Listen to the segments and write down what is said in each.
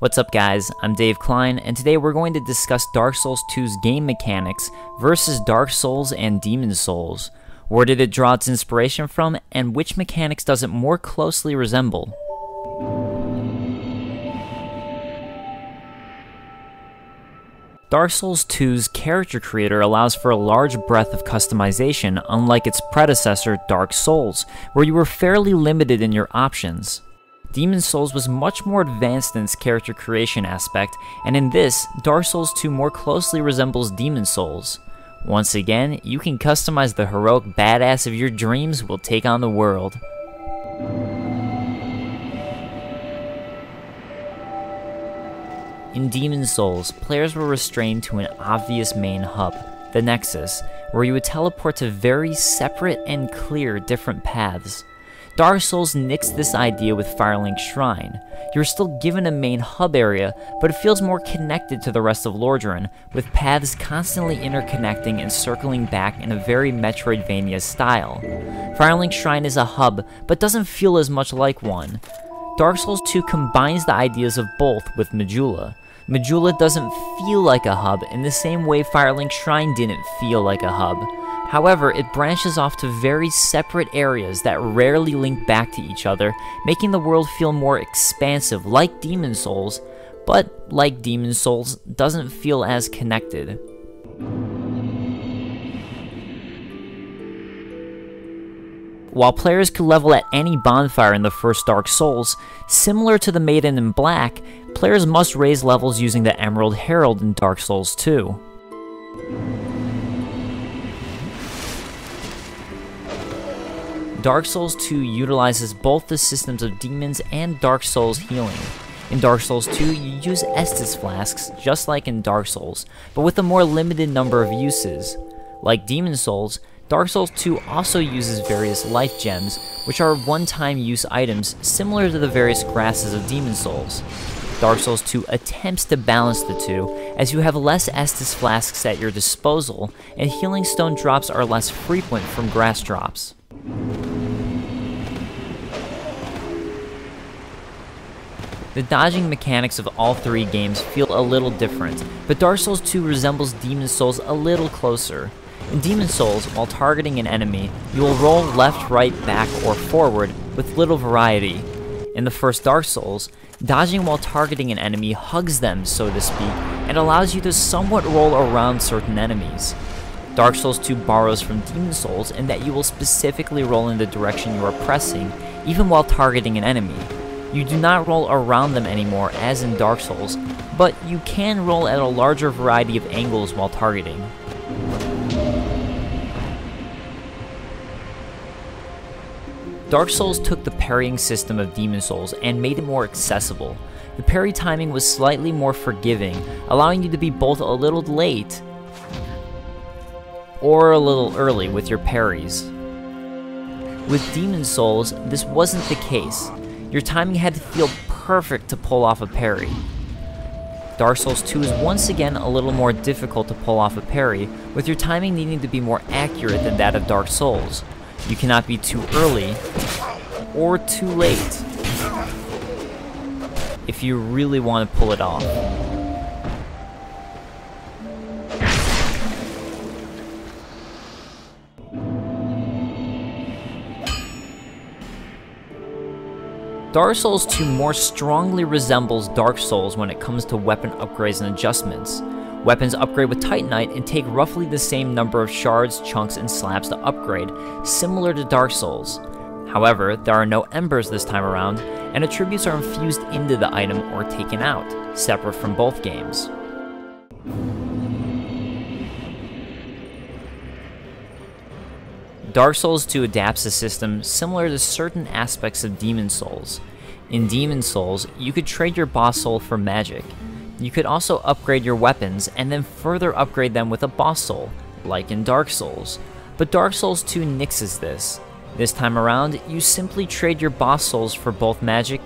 What's up guys, I'm Dave Klein, and today we're going to discuss Dark Souls 2's game mechanics versus Dark Souls and Demon Souls. Where did it draw its inspiration from, and which mechanics does it more closely resemble? Dark Souls 2's character creator allows for a large breadth of customization, unlike its predecessor Dark Souls, where you were fairly limited in your options. Demon Souls was much more advanced in its character creation aspect, and in this, Dark Souls 2 more closely resembles Demon Souls. Once again, you can customize the heroic badass of your dreams will take on the world. In Demon Souls, players were restrained to an obvious main hub, the Nexus, where you would teleport to very separate and clear different paths. Dark Souls nixed this idea with Firelink Shrine. You're still given a main hub area, but it feels more connected to the rest of Lordran, with paths constantly interconnecting and circling back in a very Metroidvania style. Firelink Shrine is a hub, but doesn't feel as much like one. Dark Souls 2 combines the ideas of both with Majula. Majula doesn't feel like a hub in the same way Firelink Shrine didn't feel like a hub. However, it branches off to very separate areas that rarely link back to each other, making the world feel more expansive like Demon Souls, but like Demon Souls, doesn't feel as connected. While players could level at any bonfire in the first Dark Souls, similar to the Maiden in Black, players must raise levels using the Emerald Herald in Dark Souls 2. Dark Souls 2 utilizes both the systems of demons and Dark Souls healing. In Dark Souls 2, you use Estus flasks just like in Dark Souls, but with a more limited number of uses. Like Demon Souls, Dark Souls 2 also uses various life gems, which are one-time use items similar to the various grasses of Demon Souls. Dark Souls 2 attempts to balance the two, as you have less Estus flasks at your disposal, and healing stone drops are less frequent from grass drops. The dodging mechanics of all three games feel a little different, but Dark Souls 2 resembles Demon Souls a little closer. In Demon Souls, while targeting an enemy, you will roll left, right, back, or forward with little variety. In the first Dark Souls, dodging while targeting an enemy hugs them, so to speak, and allows you to somewhat roll around certain enemies. Dark Souls 2 borrows from Demon Souls in that you will specifically roll in the direction you are pressing, even while targeting an enemy. You do not roll around them anymore as in Dark Souls, but you can roll at a larger variety of angles while targeting. Dark Souls took the parrying system of Demon Souls and made it more accessible. The parry timing was slightly more forgiving, allowing you to be both a little late or a little early with your parries. With Demon Souls, this wasn't the case. Your timing had to feel perfect to pull off a parry. Dark Souls 2 is once again a little more difficult to pull off a parry, with your timing needing to be more accurate than that of Dark Souls. You cannot be too early or too late if you really want to pull it off. Dark Souls 2 more strongly resembles Dark Souls when it comes to weapon upgrades and adjustments. Weapons upgrade with Titanite and take roughly the same number of shards, chunks, and slabs to upgrade, similar to Dark Souls. However, there are no embers this time around, and attributes are infused into the item or taken out, separate from both games. Dark Souls 2 adapts a system similar to certain aspects of Demon Souls. In Demon Souls, you could trade your boss soul for magic. You could also upgrade your weapons and then further upgrade them with a boss soul, like in Dark Souls. But Dark Souls 2 nixes this. This time around, you simply trade your boss souls for both magic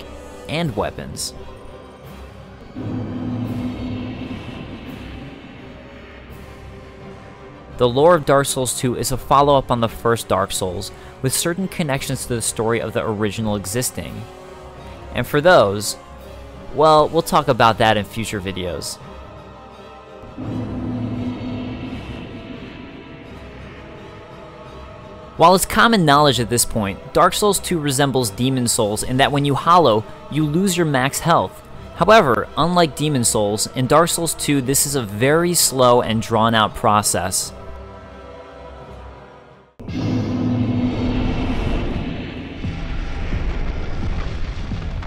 and weapons. The lore of Dark Souls 2 is a follow-up on the first Dark Souls, with certain connections to the story of the original existing. And for those, Well, we'll talk about that in future videos. While it's common knowledge at this point, Dark Souls 2 resembles Demon Souls in that when you hollow, you lose your max health. However, unlike Demon Souls, in Dark Souls 2 this is a very slow and drawn out process.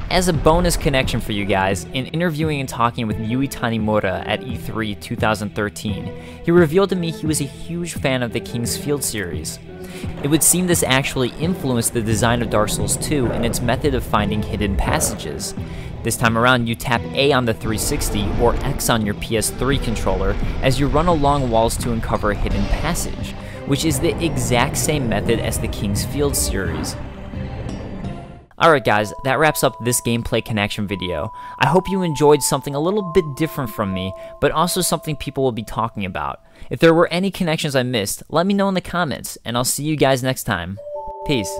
As a bonus connection for you guys, in interviewing and talking with Yui Tanimura at E3 2013, he revealed to me he was a huge fan of the King's Field series. It would seem this actually influenced the design of Dark Souls 2 and its method of finding hidden passages. This time around, you tap A on the 360 or X on your PS3 controller as you run along walls to uncover a hidden passage, which is the exact same method as the King's Field series. Alright guys, that wraps up this gameplay connection video. I hope you enjoyed something a little bit different from me, but also something people will be talking about. If there were any connections I missed, let me know in the comments, and I'll see you guys next time. Peace.